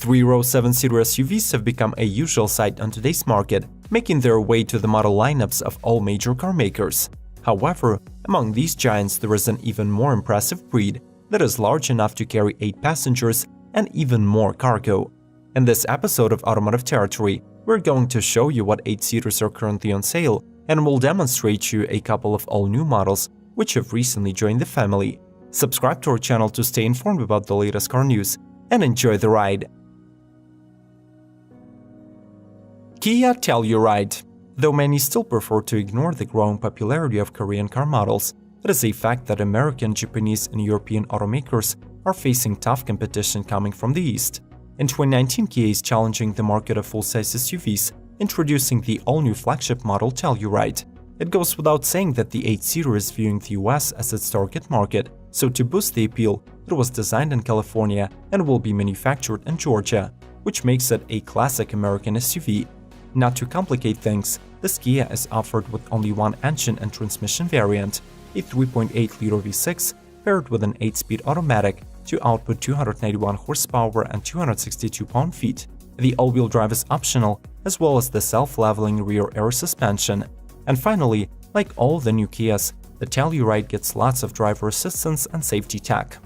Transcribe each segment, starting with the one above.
Three-row 7-seater SUVs have become a usual sight on today's market, making their way to the model lineups of all major car makers. However, among these giants there is an even more impressive breed that is large enough to carry 8 passengers and even more cargo. In this episode of Automotive Territory, we're going to show you what 8-seaters are currently on sale, and we'll demonstrate you a couple of all-new models which have recently joined the family. Subscribe to our channel to stay informed about the latest car news, and enjoy the ride. Kia Telluride. Though many still prefer to ignore the growing popularity of Korean car models, it is a fact that American, Japanese, and European automakers are facing tough competition coming from the East. In 2019, Kia is challenging the market of full-size SUVs, introducing the all-new flagship model Telluride. It goes without saying that the 8-seater is viewing the US as its target market, so to boost the appeal, it was designed in California and will be manufactured in Georgia, which makes it a classic American SUV. Not to complicate things, this Kia is offered with only one engine and transmission variant, a 3.8-liter V6 paired with an 8-speed automatic to output 291 horsepower and 262 pound-feet. The all-wheel drive is optional, as well as the self-leveling rear air suspension. And finally, like all the new Kias, the Telluride gets lots of driver assistance and safety tech.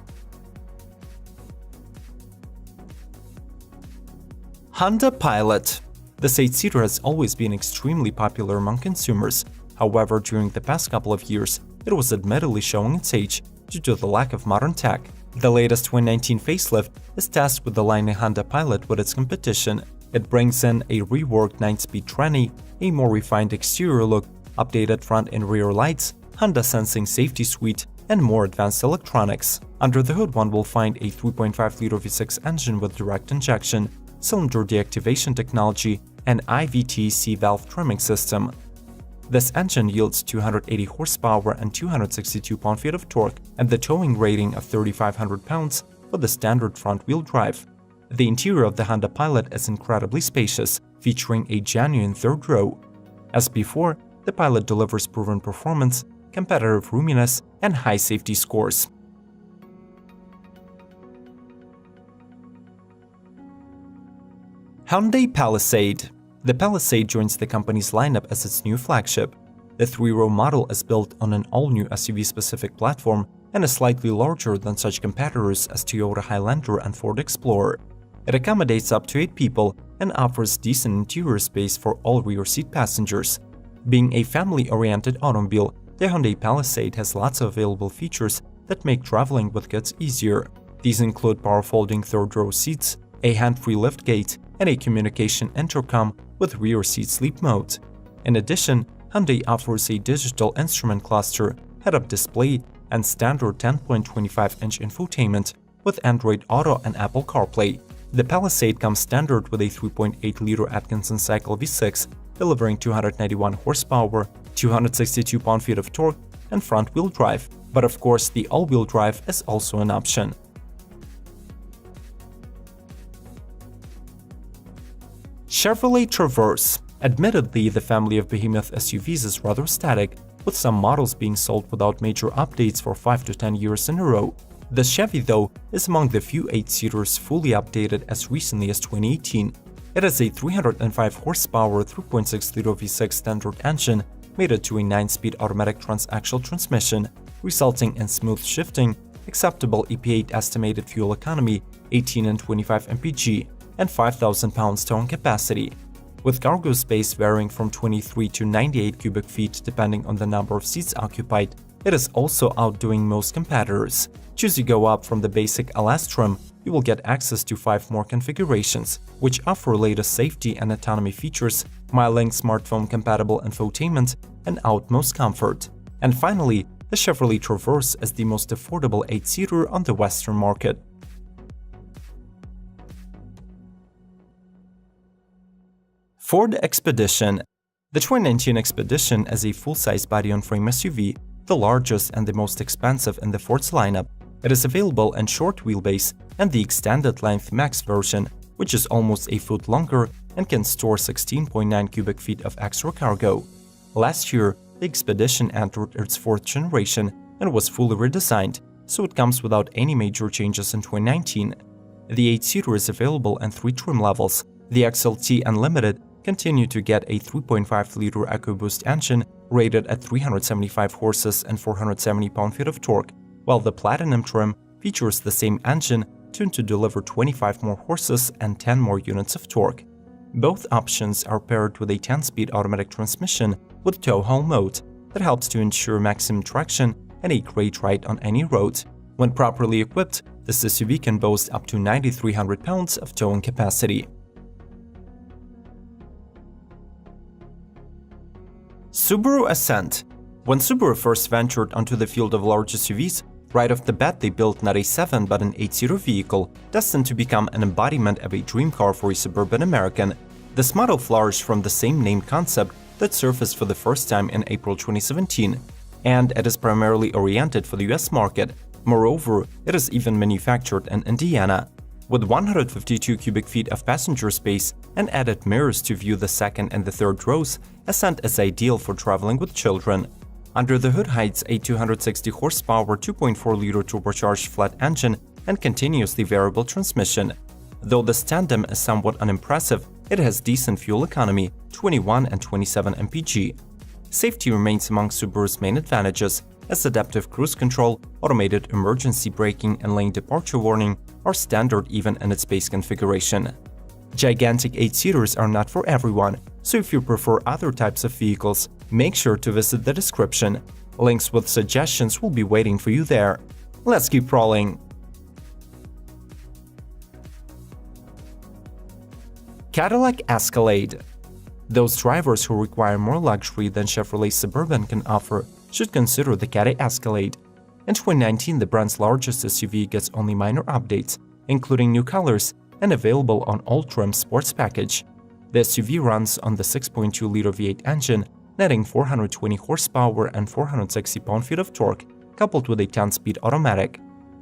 Honda Pilot. This 8-seater has always been extremely popular among consumers. However, during the past couple of years, it was admittedly showing its age due to the lack of modern tech. The latest 2019 facelift is tasked with aligning Honda Pilot with its competition. It brings in a reworked 9-speed tranny, a more refined exterior look, updated front and rear lights, Honda Sensing Safety Suite, and more advanced electronics. Under the hood, one will find a 3.5-liter V6 engine with direct injection, cylinder deactivation technology, and IVT valve trimming system. This engine yields 280 horsepower and 262 pound-feet of torque and the towing rating of 3,500 pounds with the standard front-wheel drive. The interior of the Honda Pilot is incredibly spacious, featuring a genuine third row. As before, the Pilot delivers proven performance, competitive roominess, and high safety scores. Hyundai Palisade. The Palisade joins the company's lineup as its new flagship. The 3-row model is built on an all-new SUV-specific platform and is slightly larger than such competitors as Toyota Highlander and Ford Explorer. It accommodates up to 8 people and offers decent interior space for all rear-seat passengers. Being a family-oriented automobile, the Hyundai Palisade has lots of available features that make traveling with kids easier. These include power-folding third-row seats, a hand-free liftgate, and a communication intercom with rear seat sleep mode. In addition, Hyundai offers a digital instrument cluster, head-up display, and standard 10.25-inch infotainment with Android Auto and Apple CarPlay. The Palisade comes standard with a 3.8-liter Atkinson cycle V6, delivering 291 horsepower, 262 pound-feet of torque, and front-wheel drive, but of course the all-wheel drive is also an option. Chevrolet Traverse. Admittedly, the family of behemoth SUVs is rather static, with some models being sold without major updates for 5 to 10 years in a row. The Chevy, though, is among the few 8-seaters fully updated as recently as 2018. It has a 305 horsepower 3.6-liter V6 standard engine mated to a 9-speed automatic transaxle transmission, resulting in smooth shifting, acceptable EP8 estimated fuel economy, 18 and 25 mpg, and 5,000 pounds towing capacity. With cargo space varying from 23 to 98 cubic feet depending on the number of seats occupied, it is also outdoing most competitors. Choose you go up from the basic LS trim, you will get access to 5 more configurations, which offer latest safety and autonomy features, MyLink smartphone-compatible infotainment, and utmost comfort. And finally, the Chevrolet Traverse is the most affordable 8-seater on the Western market. Ford Expedition. The 2019 Expedition is a full-size body-on-frame SUV, the largest and the most expensive in the Ford's lineup. It is available in short wheelbase and the extended length Max version, which is almost a foot longer and can store 16.9 cubic feet of extra cargo. Last year, the Expedition entered its 4th generation and was fully redesigned, so it comes without any major changes in 2019. The 8-seater is available in 3 trim levels. The XLT Unlimited continue to get a 3.5-liter EcoBoost engine rated at 375 horses and 470 pound-feet of torque, while the Platinum trim features the same engine tuned to deliver 25 more horses and 10 more units of torque. Both options are paired with a 10-speed automatic transmission with tow haul mode that helps to ensure maximum traction and a great ride on any road. When properly equipped, this SUV can boast up to 9,300 pounds of towing capacity. Subaru Ascent. When Subaru first ventured onto the field of large SUVs, right off the bat they built not a 7 but an 8-seater vehicle, destined to become an embodiment of a dream car for a suburban American. This model flourished from the same name concept that surfaced for the first time in April 2017, and it is primarily oriented for the US market. Moreover, it is even manufactured in Indiana. With 152 cubic feet of passenger space and added mirrors to view the second and the third rows, Ascent is ideal for traveling with children. Under the hood hides a 260 horsepower 2.4-liter turbocharged flat engine and continuously variable transmission. Though this tandem is somewhat unimpressive, it has decent fuel economy, 21 and 27 mpg. Safety remains among Subaru's main advantages, as adaptive cruise control, automated emergency braking and lane departure warning are standard even in its base configuration. Gigantic 8-seaters are not for everyone, so if you prefer other types of vehicles, make sure to visit the description. Links with suggestions will be waiting for you there. Let's keep rolling. Cadillac Escalade. Those drivers who require more luxury than Chevrolet Suburban can offer should consider the Caddy Escalade. In 2019, the brand's largest SUV gets only minor updates, including new colors and available on all trim sports package. The SUV runs on the 6.2-liter V8 engine, netting 420 horsepower and 460 pound-feet of torque, coupled with a 10-speed automatic.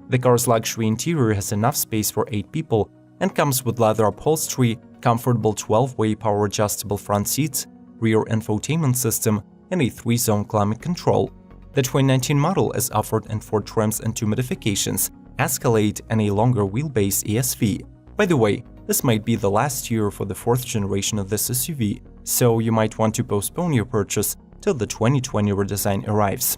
The car's luxury interior has enough space for 8 people and comes with leather upholstery, comfortable 12-way power-adjustable front seats, rear infotainment system, and a 3-zone climate control. The 2019 model is offered in 4 trims and 2 modifications, Escalade and a longer wheelbase ESV. By the way, this might be the last year for the 4th generation of this SUV, so you might want to postpone your purchase till the 2020 redesign arrives.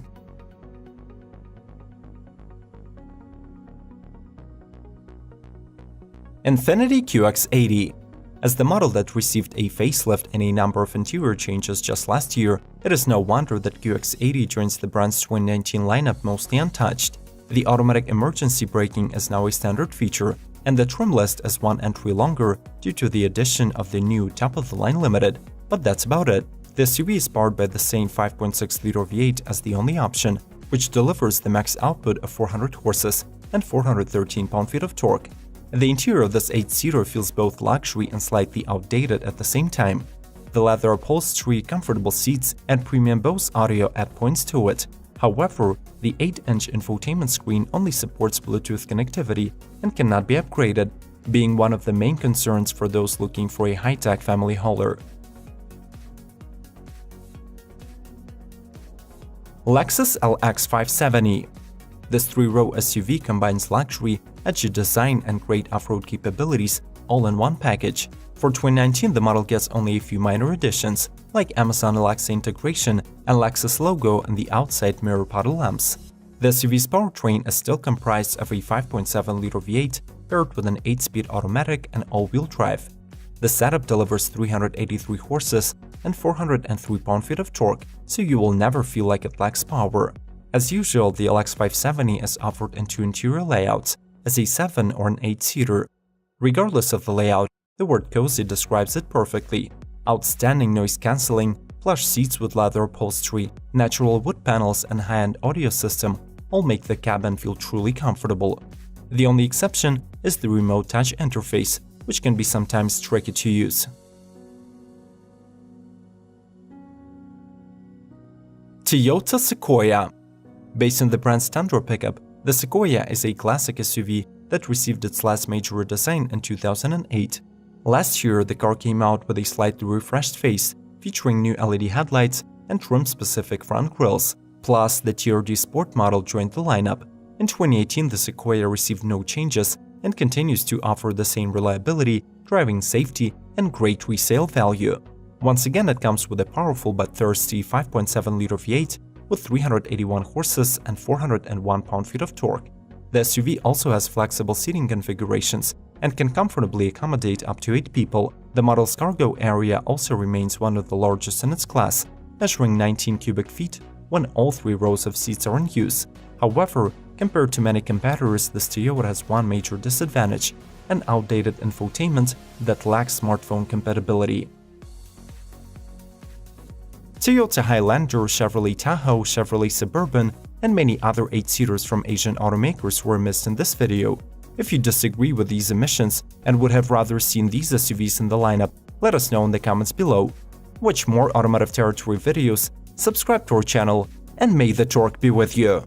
Infiniti QX80. As the model that received a facelift and a number of interior changes just last year, it is no wonder that QX80 joins the brand's 2019 lineup mostly untouched. The automatic emergency braking is now a standard feature, and the trim list is 1 entry longer due to the addition of the new top-of-the-line Limited. But that's about it. The SUV is powered by the same 5.6-liter V8 as the only option, which delivers the max output of 400 horses and 413 pound-feet of torque. The interior of this 8-seater feels both luxury and slightly outdated at the same time. The leather upholstery, comfortable seats, and premium Bose audio add points to it. However, the 8-inch infotainment screen only supports Bluetooth connectivity and cannot be upgraded, being one of the main concerns for those looking for a high-tech family hauler. Lexus LX 570. This 3-row SUV combines luxury, edgy design, and great off-road capabilities all in one package. For 2019, the model gets only a few minor additions, like Amazon Alexa integration and Lexus logo in the outside mirror puddle lamps. The SUV's powertrain is still comprised of a 5.7-liter V8 paired with an 8-speed automatic and all-wheel drive. The setup delivers 383 horses and 403 pound-feet of torque, so you will never feel like it lacks power. As usual, the LX 570 is offered in 2 interior layouts, as a 7 or an 8-seater. Regardless of the layout, the word cozy describes it perfectly. Outstanding noise cancelling, plush seats with leather upholstery, natural wood panels, and high-end audio system all make the cabin feel truly comfortable. The only exception is the remote touch interface, which can be sometimes tricky to use. Toyota Sequoia. Based on the brand's Tundra pickup, the Sequoia is a classic SUV that received its last major redesign in 2008. Last year, the car came out with a slightly refreshed face, featuring new LED headlights and trim-specific front grille. Plus, the TRD Sport model joined the lineup. In 2018, the Sequoia received no changes and continues to offer the same reliability, driving safety, and great resale value. Once again, it comes with a powerful but thirsty 5.7-liter V8 with 381 horses and 401 pound-feet of torque. The SUV also has flexible seating configurations and can comfortably accommodate up to 8 people. The model's cargo area also remains one of the largest in its class, measuring 19 cubic feet when all 3 rows of seats are in use. However, compared to many competitors, this Toyota has one major disadvantage: an outdated infotainment that lacks smartphone compatibility. Toyota Highlander, Chevrolet Tahoe, Chevrolet Suburban, and many other 8-seaters from Asian automakers were missed in this video. If you disagree with these emissions and would have rather seen these SUVs in the lineup, let us know in the comments below. Watch more Automotive Territory videos, subscribe to our channel, and may the torque be with you!